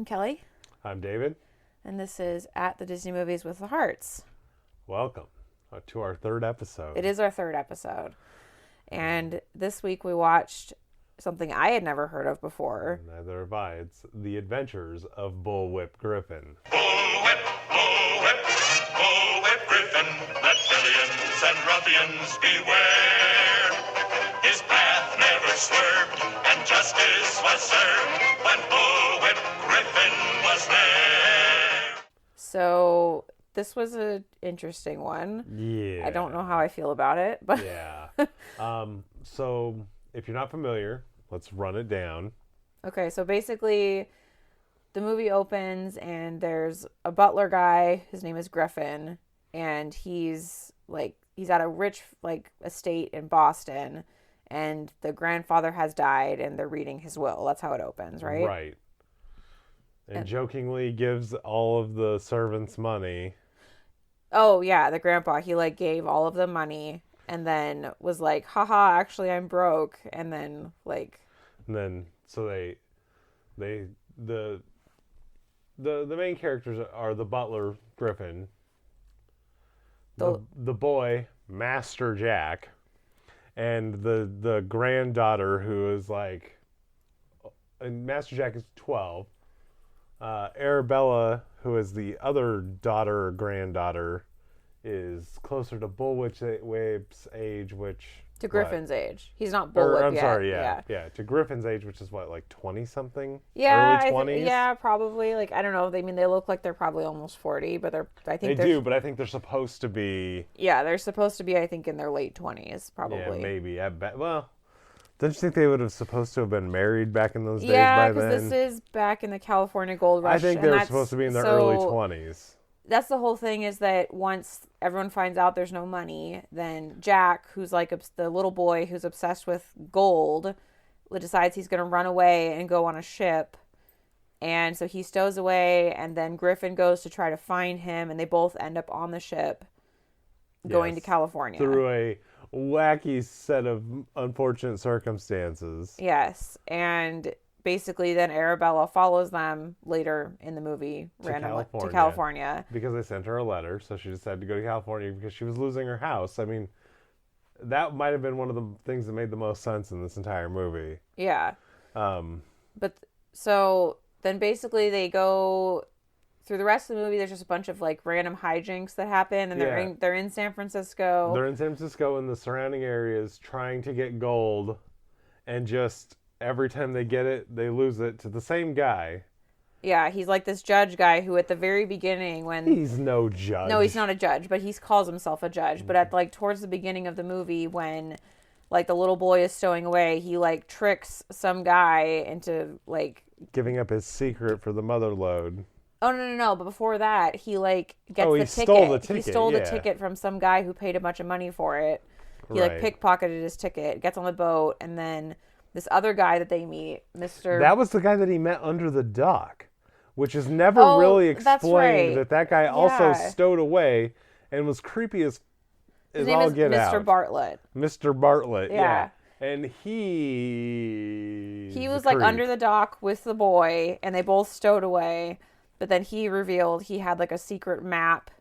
Kelly. I'm David. And this is At the Disney Movies with the Hearts. Welcome to our third episode. It is our third episode. And this week we watched something I had never heard of before. Neither have I. It's The Adventures of Bullwhip Griffin. Bullwhip, bullwhip, bullwhip Griffin, let villains and ruffians beware. His path never swerved, and justice was served when Bullwhip Griffin was there. So this was an interesting one. Yeah. I don't know how I feel about it, but Yeah. So if you're not familiar, let's run it down. Okay, so basically the movie opens and there's a butler guy, his name is Griffin, and he's at a rich estate in Boston, and the grandfather has died and they're reading his will. That's how it opens, right? Right. And jokingly gives all of the servants money. Oh yeah, the grandpa, he gave all of them money and then was like, haha, actually I'm broke, and then so the main characters are the butler Griffin, the boy Master Jack, and the granddaughter who is and Master Jack is 12. Arabella, who is the other daughter or granddaughter, is closer to Bullwhip's age, to Griffin's age. He's not Bullwhip I'm yet. sorry, yeah, to Griffin's age, which is 20-something? Yeah, early 20s? Yeah, probably. I don't know. They look like they're probably almost 40, but I think but I think they're supposed to be. Yeah, they're supposed to be, I think, in their late 20s, probably. Yeah, maybe. I bet. Well, don't you think they would have supposed to have been married back in those days by then? Yeah, because this is back in the California Gold Rush. I think they were supposed to be in their early 20s. That's the whole thing, is that once everyone finds out there's no money, then Jack, who's the little boy who's obsessed with gold, decides he's going to run away and go on a ship. And so he stows away, and then Griffin goes to try to find him, and they both end up on the ship going to California. Through a wacky set of unfortunate circumstances. Yes, and basically then Arabella follows them later in the movie to California. Because they sent her a letter, so she decided to go to California because she was losing her house. I mean, that might have been one of the things that made the most sense in this entire movie. Yeah. So then basically they go through the rest of the movie. There's just a bunch of random hijinks that happen, and they're in San Francisco. They're in San Francisco and the surrounding areas trying to get gold, and just every time they get it, they lose it to the same guy. Yeah, he's this judge guy who at the very beginning He's no judge. No, he's not a judge, but he calls himself a judge. But at towards the beginning of the movie when the little boy is stowing away, he tricks some guy into giving up his secret for the mother lode. Oh, no. But before that, he gets he the ticket. Stole the ticket. He stole the ticket from some guy who paid a bunch of money for it. He pickpocketed his ticket, gets on the boat, and then this other guy that they meet, Mr. That was the guy that he met under the dock, which is never really explained. Right. That guy also stowed away and was creepy as all get out. Mr. Bartlett. Mr. Bartlett, yeah. And he was under the dock with the boy, and they both stowed away. But then he revealed he had a secret map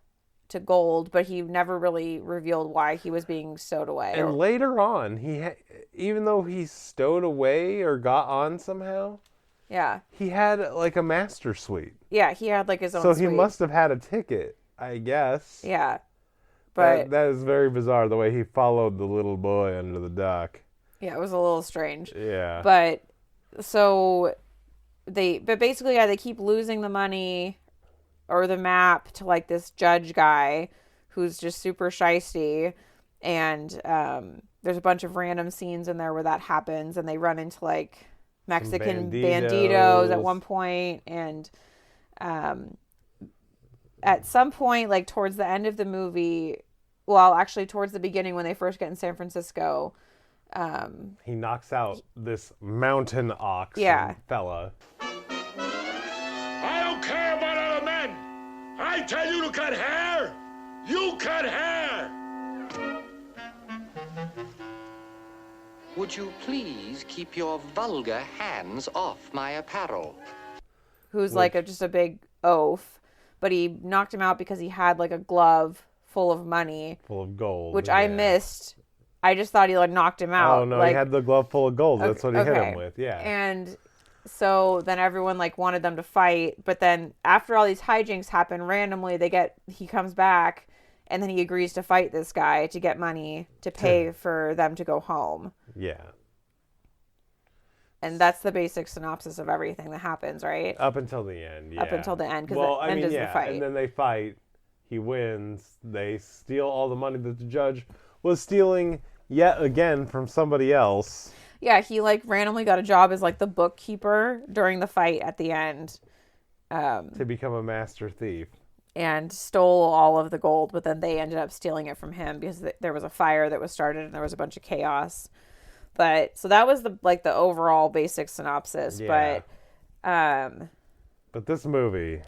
to gold, but he never really revealed why he was being stowed away. And later on, even though he stowed away or got on somehow, he had a master suite. Yeah, he had his own suite. So he must have had a ticket, I guess. Yeah. But that is very bizarre, the way he followed the little boy under the dock. Yeah, it was a little strange. Yeah. But basically, they keep losing the money or the map to this judge guy who's just super shisty, and there's a bunch of random scenes in there where that happens, and they run into Mexican banditos at one point, and at some point towards the end of the movie, well, actually towards the beginning when they first get in San Francisco, he knocks out this mountain ox fella. I don't care about other men. I tell you to cut hair. You cut hair. Would you please keep your vulgar hands off my apparel? who's like just a big oaf, but he knocked him out because he had like a glove full of money, full of gold, which I missed. I just thought he like knocked him out. Oh no, like, he had the glove full of gold. That's what he hit him with. Yeah. And so then everyone like wanted them to fight, but then after all these hijinks happen randomly, he comes back, and then he agrees to fight this guy to get money to pay for them to go home. Yeah. And that's the basic synopsis of everything that happens, right? Up until the end, yeah. Up until the end, because the end is the fight. And then they fight. He wins. They steal all the money that the judge was stealing yet again from somebody else. Yeah, he like randomly got a job as like the bookkeeper during the fight at the end. To become a master thief. And stole all of the gold, but then they ended up stealing it from him because there was a fire that was started and there was a bunch of chaos. But so that was the overall basic synopsis. Yeah. But this movie,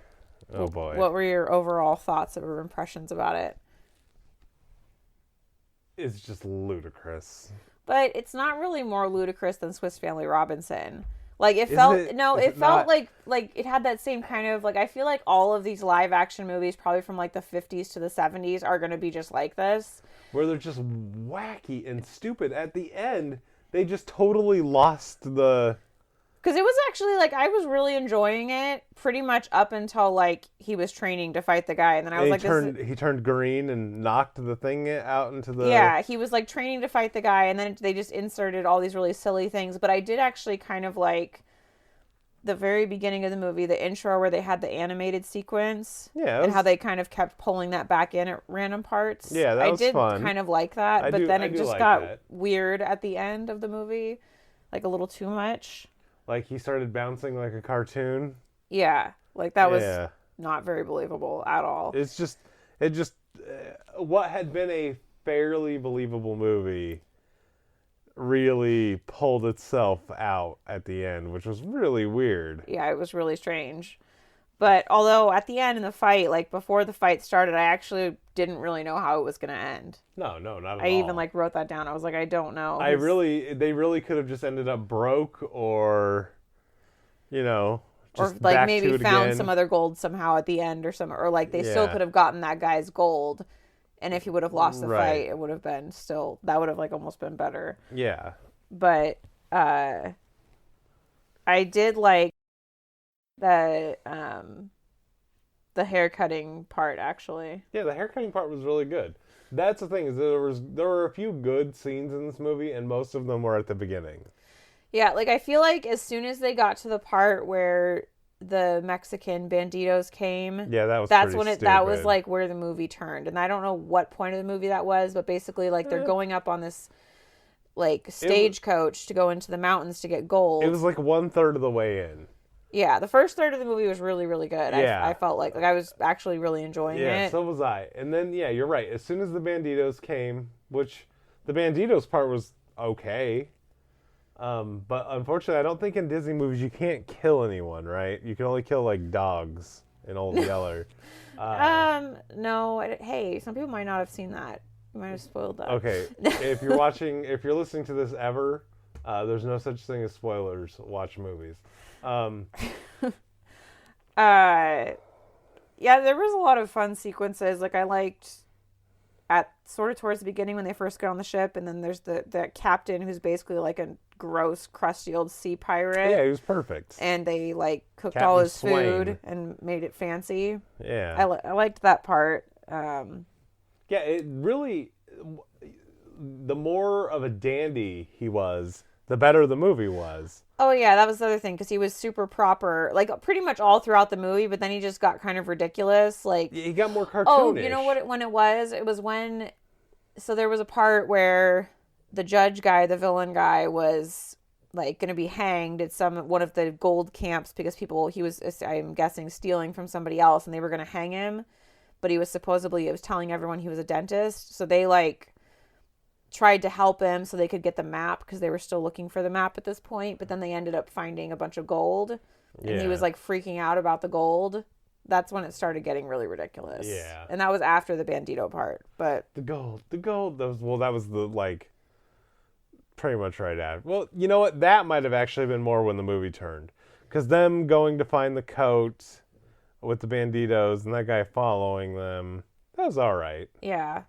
oh boy. What were your overall thoughts or impressions about it? It's just ludicrous. But it's not really more ludicrous than Swiss Family Robinson. Like it felt like it had that same kind of like, I feel like all of these live action movies probably from like the 50s to the 70s are going to be just like this, where they're just wacky and stupid. At the end, they just totally lost the... Because it was actually, like, I was really enjoying it pretty much up until, like, he was training to fight the guy. And then I was like... He turned green and knocked the thing out into the... Yeah, he was, like, training to fight the guy. And then they just inserted all these really silly things. But I did actually kind of like the very beginning of the movie, the intro where they had the animated sequence. Yeah. And how they kind of kept pulling that back in at random parts. Yeah, that was fun. I did kind of like that. But then it just got weird at the end of the movie. Like, a little too much. Like, he started bouncing like a cartoon. Yeah. Like, that was not very believable at all. What had been a fairly believable movie really pulled itself out at the end, which was really weird. Yeah, it was really strange. But although at the end in the fight, like, before the fight started, I actually didn't really know how it was going to end. No, not at all. I even, like, wrote that down. I was like, I don't know. They really could have just ended up broke or, you know, just or, like, back maybe to it found again. some other gold somehow at the end or like, they still could have gotten that guy's gold. And if he would have lost the fight, it would have been that would have, like, almost been better. Yeah. But, I did like the haircutting part, actually. Yeah, the haircutting part was really good. That's the thing, is there were a few good scenes in this movie, and most of them were at the beginning. Yeah, like, I feel like as soon as they got to the part where the Mexican banditos came, that's when that was like where the movie turned. And I don't know what point of the movie that was, but basically, like, they're going up on this like stagecoach to go into the mountains to get gold. It was like 1/3 of the way in. Yeah, the first third of the movie was really, really good. Yeah. I felt like I was actually really enjoying it. Yeah, so was I. And then, yeah, you're right. As soon as the banditos came, which the banditos part was okay. But unfortunately, I don't think in Disney movies you can't kill anyone, right? You can only kill, like, dogs in Old Yeller. No. Hey, some people might not have seen that. You might have spoiled that. Okay. If you're listening to this ever, there's no such thing as spoilers. Watch movies. Yeah, there was a lot of fun sequences. Like, I liked at sort of towards the beginning when they first get on the ship, and then there's the captain who's basically like a gross, crusty old sea pirate. Yeah, he was perfect. And they like cooked Captain all his Swain. food and made it fancy. Yeah, I liked that part. Yeah, it really. The more of a dandy he was, the better the movie was. Oh, yeah, that was the other thing, because he was super proper, like, pretty much all throughout the movie, but then he just got kind of ridiculous, like... He got more cartoonish. Oh, you know when it was? It was when... So there was a part where the judge guy, the villain guy, was, like, going to be hanged at one of the gold camps because he was, I'm guessing, stealing from somebody else, and they were going to hang him, but he was telling everyone he was a dentist, so they, like... tried to help him so they could get the map because they were still looking for the map at this point, but then they ended up finding a bunch of gold and he was like freaking out about the gold. That's when it started getting really ridiculous. Yeah. And that was after the bandito part, but the gold that was the like pretty much right after. Well, you know what, that might have actually been more when the movie turned, Because them going to find the coat with the banditos and that guy following them, that was all right. Yeah.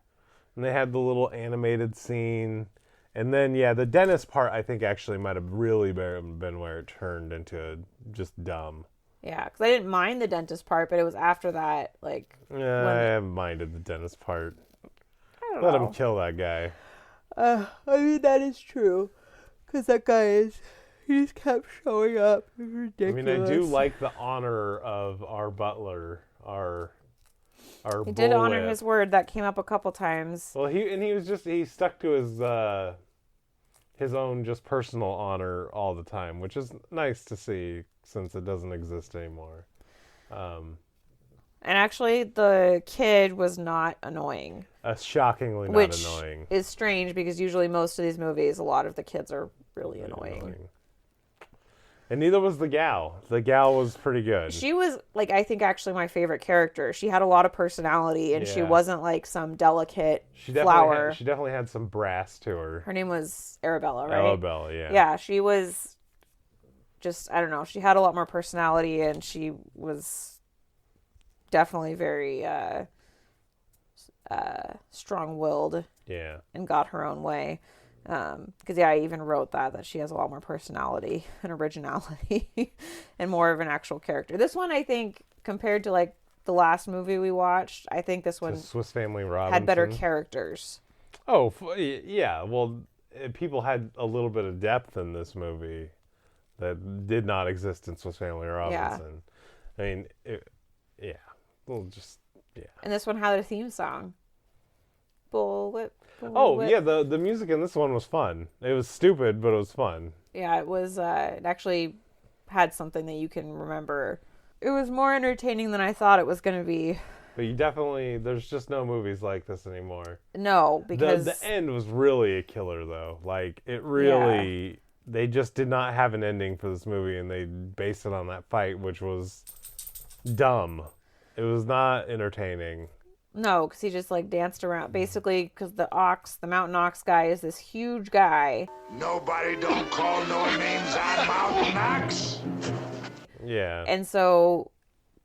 And they had the little animated scene. And then, yeah, the dentist part, I think, actually might have really been where it turned into just dumb. Yeah, because I didn't mind the dentist part, but it was after that, like... Yeah, I haven't minded the dentist part. I don't Let know. him kill that guy. I mean, that is true. Because that guy he just kept showing up. It was ridiculous. I mean, I do like the honor of our butler, our He did honor bullwhip. his word. That came up a couple times. Well, he stuck to his own just personal honor all the time, which is nice to see since it doesn't exist anymore. And actually, the kid was not annoying. Shockingly not Which annoying. is strange because usually most of these movies, a lot of the kids are really annoying. And neither was the gal. The gal was pretty good. She was, like, I think actually my favorite character. She had a lot of personality, and she Yeah. wasn't like some delicate She flower. she definitely had some brass to her. Her name was Arabella, right? Arabella, yeah. Yeah, she was just, I don't know, she had a lot more personality, and she was definitely very strong-willed Yeah. and got her own way. Because, yeah, I even wrote that she has a lot more personality and originality and more of an actual character. This one, I think, compared to, like, the last movie we watched, I think this one The Swiss Family Robinson. had better characters. Oh, yeah. Well, people had a little bit of depth in this movie that did not exist in Swiss Family Robinson. I mean, yeah. Well, just, yeah. And this one had a theme song. Bullwhip. Oh, yeah, the music in this one was fun. It was stupid, but it was fun. Yeah, it was, it actually had something that you can remember. It was more entertaining than I thought it was going to be. But there's just no movies like this anymore. No, because... The end was really a killer, though. Like, it really... They just did not have an ending for this movie, and they based it on that fight, which was dumb. It was not entertaining. No, because he just, like, danced around. Basically, because the mountain ox guy is this huge guy. Nobody don't call no names on Mountain Ox. Yeah. And so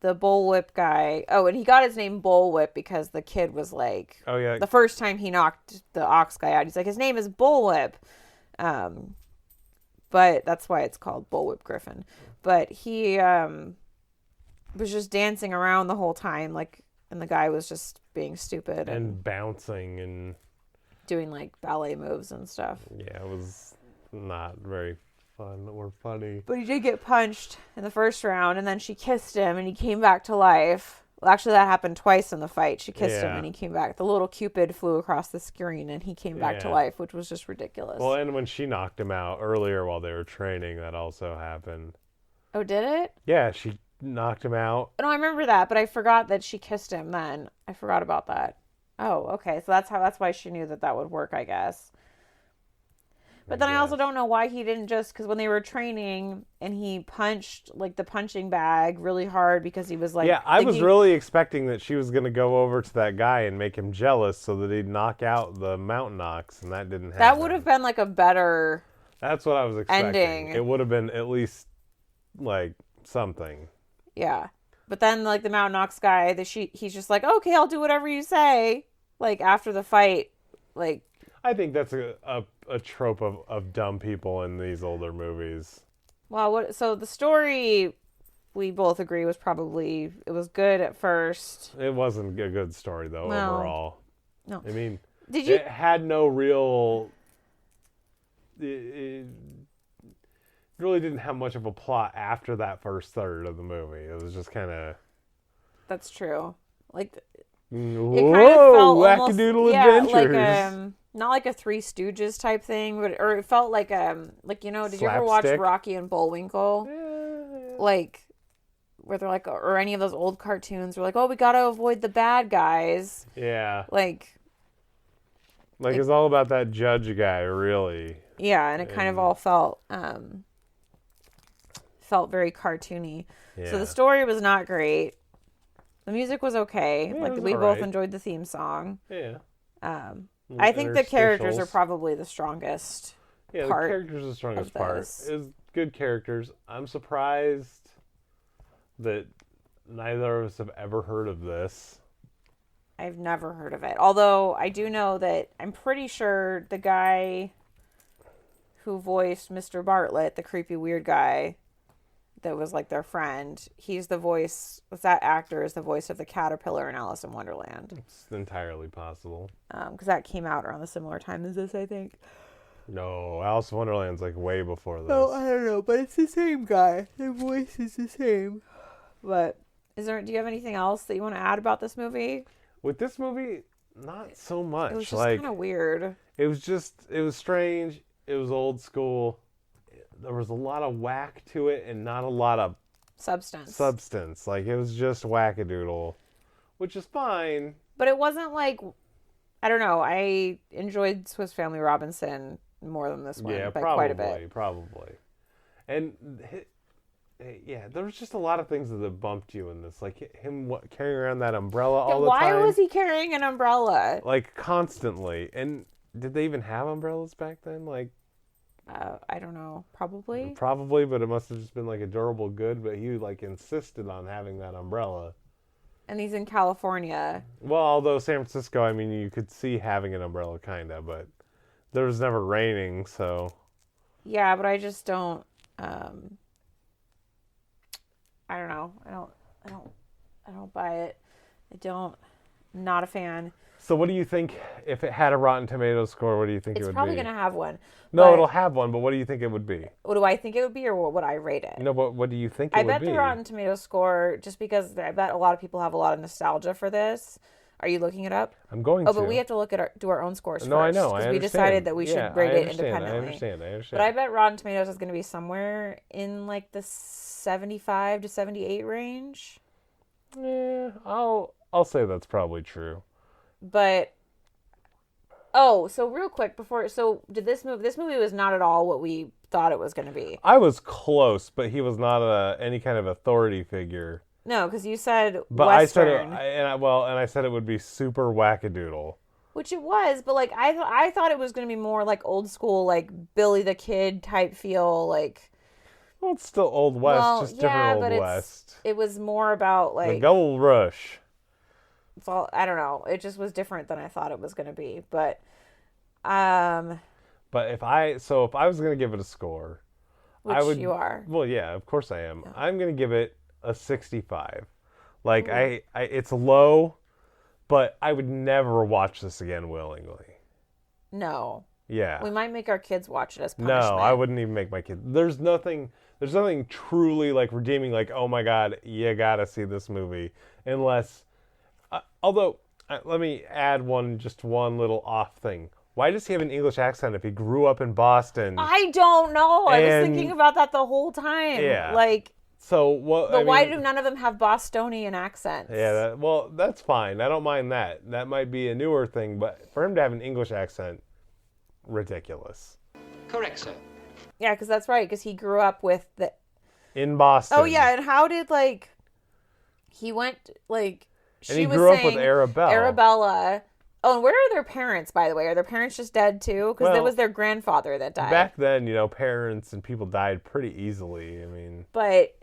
the bullwhip guy... Oh, and he got his name Bullwhip because the kid was like... Oh, yeah. The first time he knocked the ox guy out, he's like, his name is Bullwhip. But that's why it's called Bullwhip Griffin. But he was just dancing around the whole time, like, and the guy was just being stupid and bouncing and doing like ballet moves and stuff. Yeah, it was not very fun or funny. But he did get punched in the first round, and then she kissed him, and he came back to life. Well, actually, that happened twice in the fight. She kissed him, and he came back. The little Cupid flew across the screen, and he came back to life, which was just ridiculous. Well, and when she knocked him out earlier while they were training, that also happened. Oh, did it? Yeah, she knocked him out. No, I remember that, but I forgot that she kissed him then. I forgot about that. Oh, okay. So that's why she knew that would work, I guess. But then I also don't know why he didn't because when they were training and he punched like the punching bag really hard because he was like... Yeah, I was really expecting that she was going to go over to that guy and make him jealous so that he'd knock out the mountain ox, and that didn't happen. That would have been like a better... That's what I was expecting. Ending. It would have been at least like something. Yeah. But then like the mountain ox guy, he's just like, okay, I'll do whatever you say. Like after the fight, like... I think that's a trope of dumb people in these older movies. Well, so the story, we both agree, was it was good at first. It wasn't a good story, though, overall. No. I mean, Did you... it had no real... It really didn't have much of a plot after that first third of the movie. It was just kind of... That's true. Like... Whoa, it kind of felt wackadoodle adventures. Like not like a Three Stooges type thing, or it felt like did you ever watch Slapstick? Rocky and Bullwinkle? Yeah. Like where they're like, or any of those old cartoons were like, oh, we got to avoid the bad guys. Yeah. Like it's all about that judge guy, really. Yeah, and it kind of all felt very cartoony. Yeah. So the story was not great. The music was okay. Yeah, like we both enjoyed the theme song. Yeah. I think the characters are probably the strongest. Yeah, part the characters are the strongest part. good characters. I'm surprised that neither of us have ever heard of this. I've never heard of it. Although I do know that I'm pretty sure the guy who voiced Mr. Bartlett, the creepy weird guy that was like their friend, he's the voice, that actor is the voice of the caterpillar in Alice in Wonderland. It's entirely possible. Because that came out around the similar time as this, I think. No, Alice in Wonderland's like way before this. Oh, I don't know, but it's the same guy. The voice is the same. But do you have anything else that you want to add about this movie? With this movie, not so much. It was just kind of weird. It was strange. It was old school. There was a lot of whack to it and not a lot of substance. Like, it was just wackadoodle, which is fine. But it wasn't like, I don't know, I enjoyed Swiss Family Robinson more than this one by quite a bit. Probably. And, yeah, there was just a lot of things that bumped you in this. Like, him carrying around that umbrella all the time. Why was he carrying an umbrella? Like, constantly. And did they even have umbrellas back then? Like, I don't know. Probably. Probably, but it must have just been like a durable good. But he like insisted on having that umbrella. And he's in California. Well, although San Francisco, I mean, you could see having an umbrella, kind of, but there was never raining, so. Yeah, but I just don't. I don't know. I don't buy it. I'm not a fan. So what do you think, if it had a Rotten Tomatoes score, what do you think it would be? It's probably going to have one. No, it'll have one, but what do you think it would be? What do I think it would be, or what would I rate it? No, but what do you think it would be? I bet the Rotten Tomatoes score, just because I bet a lot of people have a lot of nostalgia for this. Are you looking it up? I'm going to. Oh, but we have to do our own scores first. No, I know. Because we decided that we should rate it independently. I understand. But I bet Rotten Tomatoes is going to be somewhere in like the 75 to 78 range. Yeah, I'll say that's probably true. But so real quick did this movie was not at all what we thought it was going to be. I was close, but he was not any kind of authority figure. No, because you said but Western. I said it would be super wackadoodle. Which it was, but like I thought it was going to be more like old school, like Billy the Kid type feel, like. Well, it's still Old West, just different Old West. It was more about like the Gold Rush. It's all, I don't know. It just was different than I thought it was going to be, but. But if I was going to give it a score, which I would. You are. Well, yeah, of course I am. Yeah. I'm going to give it a 65. Like Ooh. It's low, but I would never watch this again willingly. No. Yeah. We might make our kids watch it as punishment. No, I wouldn't even make my kids. There's nothing truly like redeeming. Like, oh my God, you gotta see this movie. Unless, although, let me add one little off thing. Why does he have an English accent if he grew up in Boston? I don't know. I was thinking about that the whole time. Yeah. Like. So what? But why do none of them have Bostonian accents? Yeah. That's fine. I don't mind that. That might be a newer thing, but for him to have an English accent, ridiculous. Correct, sir. Yeah, because that's right. Because he grew up with in Boston. Oh yeah, and how did he went like? And he grew up with Arabella. Oh, and where are their parents, by the way? Are their parents just dead too? Because it was their grandfather that died. Back then, parents and people died pretty easily. I mean, but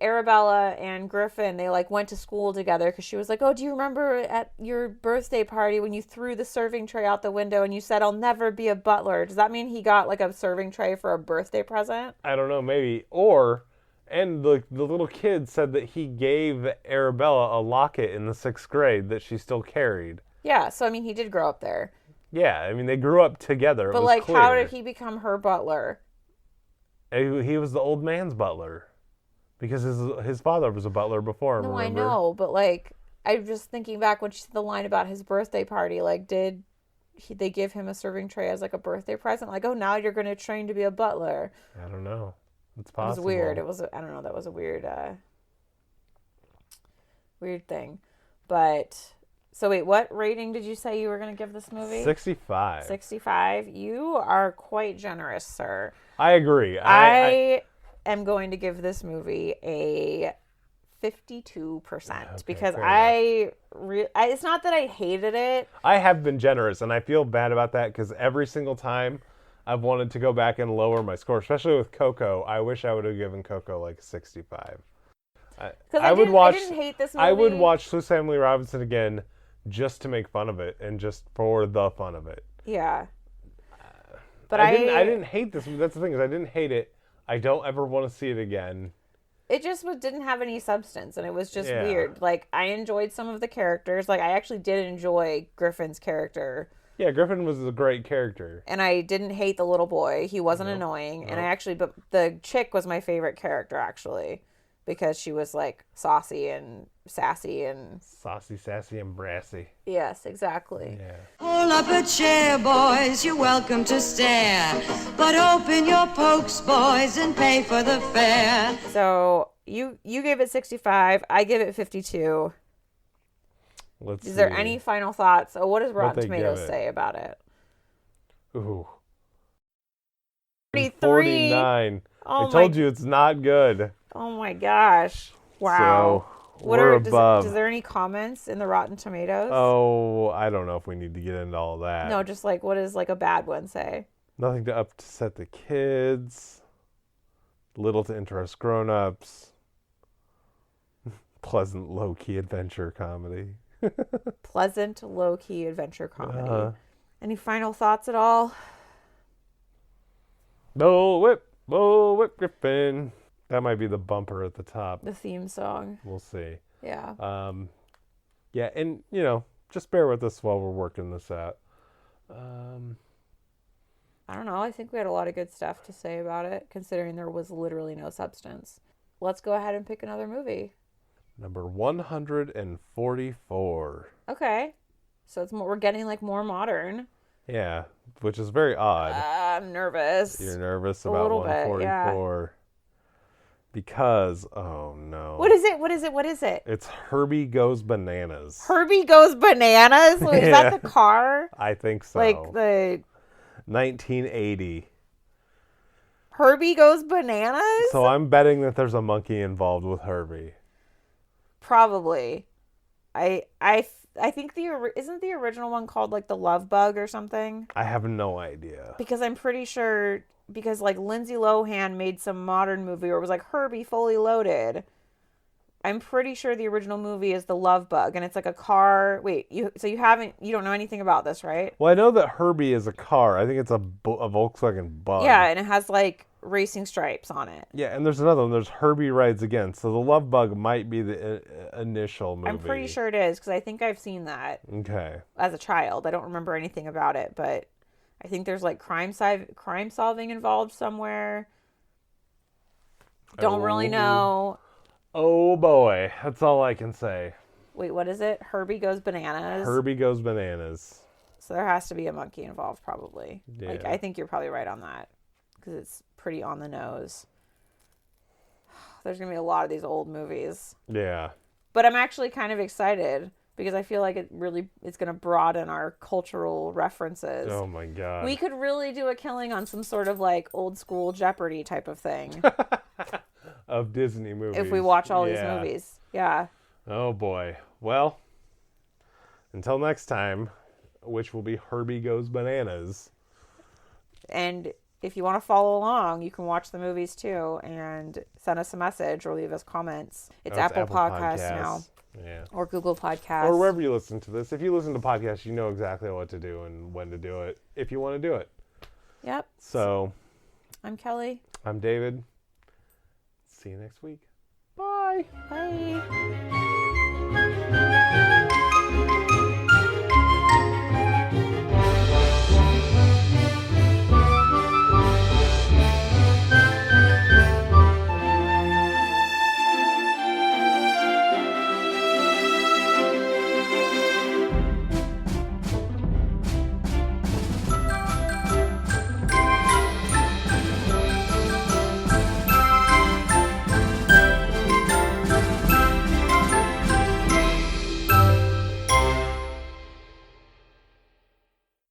Arabella and Griffin, they went to school together because she was like, oh, do you remember at your birthday party when you threw the serving tray out the window and you said, I'll never be a butler? Does that mean he got a serving tray for a birthday present? I don't know, maybe. And the little kid said that he gave Arabella a locket in the 6th grade that she still carried. Yeah, so he did grow up there. Yeah, I mean, they grew up together. But how did he become her butler? He was the old man's butler. Because his father was a butler before him, No, remember? I know, but I'm just thinking back when she said the line about his birthday party. Did they give him a serving tray as a birthday present? Oh, now you're going to train to be a butler. I don't know. It's possible. It was weird. I don't know. That was a weird thing. But so wait, what rating did you say you were going to give this movie? 65. 65. You are quite generous, sir. I agree. I am going to give this movie a 52% because it's not that I hated it. I have been generous, and I feel bad about that because every single time I've wanted to go back and lower my score, especially with Coco. I wish I would have given Coco like a 65. I didn't hate this movie. I would watch Swiss Family Robinson again just to make fun of it and just for the fun of it. Yeah. But I didn't hate this movie. That's the thing, is I didn't hate it. I don't ever want to see it again. It just didn't have any substance, and it was just weird. Like, I enjoyed some of the characters. Like, I actually did enjoy Griffin's character. Yeah, Griffin was a great character. And I didn't hate the little boy. He wasn't annoying. And but the chick was my favorite character, actually. Because she was, like, saucy and sassy and... Saucy, sassy, and brassy. Yes, exactly. Yeah. Pull up a chair, boys, you're welcome to stare. But open your pokes, boys, and pay for the fare. So, you gave it 65. I give it 52. Let's Is there see. any final thoughts? Oh, what does Rotten they Tomatoes give it? say about it? Ooh. 43. 49. I told you it's not good. Oh my gosh. Wow. So, we're above. Is there any comments in the Rotten Tomatoes? Oh, I don't know if we need to get into all that. No, just like, what does like a bad one say? Nothing to upset the kids. Little to interest grown-ups. Pleasant, low-key adventure comedy. Pleasant, low-key adventure comedy. Any final thoughts at all? Bullwhip Griffin. That might be the bumper at the top. The theme song. We'll see. Yeah. Yeah, and, just bear with us while we're working this out. I don't know. I think we had a lot of good stuff to say about it, considering there was literally no substance. Let's go ahead and pick another movie. Number 144. Okay. So we're getting like more modern. Yeah, which is very odd. I'm nervous. You're nervous A about little bit, 144. Because, oh no. What is it? What is it? What is it? It's Herbie Goes Bananas. Herbie Goes Bananas? Wait, is that the car? I think so. Like the 1980. Herbie Goes Bananas? So I'm betting that there's a monkey involved with Herbie. Probably. I think isn't the original one called like the Love Bug or something? I have no idea. Because I'm pretty sure like Lindsay Lohan made some modern movie where it was like Herbie Fully Loaded. I'm pretty sure the original movie is the Love Bug, and it's like a car. Wait, you don't know anything about this, right? Well, I know that Herbie is a car. I think it's a Volkswagen Bug. Yeah, and it has like racing stripes on it. Yeah, and there's another one. There's Herbie Rides Again. So the Love Bug might be the initial movie. I'm pretty sure it is because I think I've seen that. Okay. As a child, I don't remember anything about it, but I think there's like crime solving involved somewhere. Don't really know. Oh boy, that's all I can say. Wait, what is it? Herbie Goes Bananas. Herbie Goes Bananas. So there has to be a monkey involved, probably. Yeah. Like, I think you're probably right on that because it's pretty on the nose. There's gonna be a lot of these old movies. Yeah. But I'm actually kind of excited because I feel like it's gonna broaden our cultural references. Oh my god. We could really do a killing on some sort of like old school Jeopardy type of thing. Of Disney movies. If we watch all these movies. Yeah. Oh boy. Well, until next time, which will be Herbie Goes Bananas. And if you want to follow along, you can watch the movies too and send us a message or leave us comments. It's Apple Podcasts now. Yeah. Or Google Podcasts. Or wherever you listen to this. If you listen to podcasts, you know exactly what to do and when to do it if you want to do it. Yep. So, I'm Kelly. I'm David. See you next week. Bye. Bye.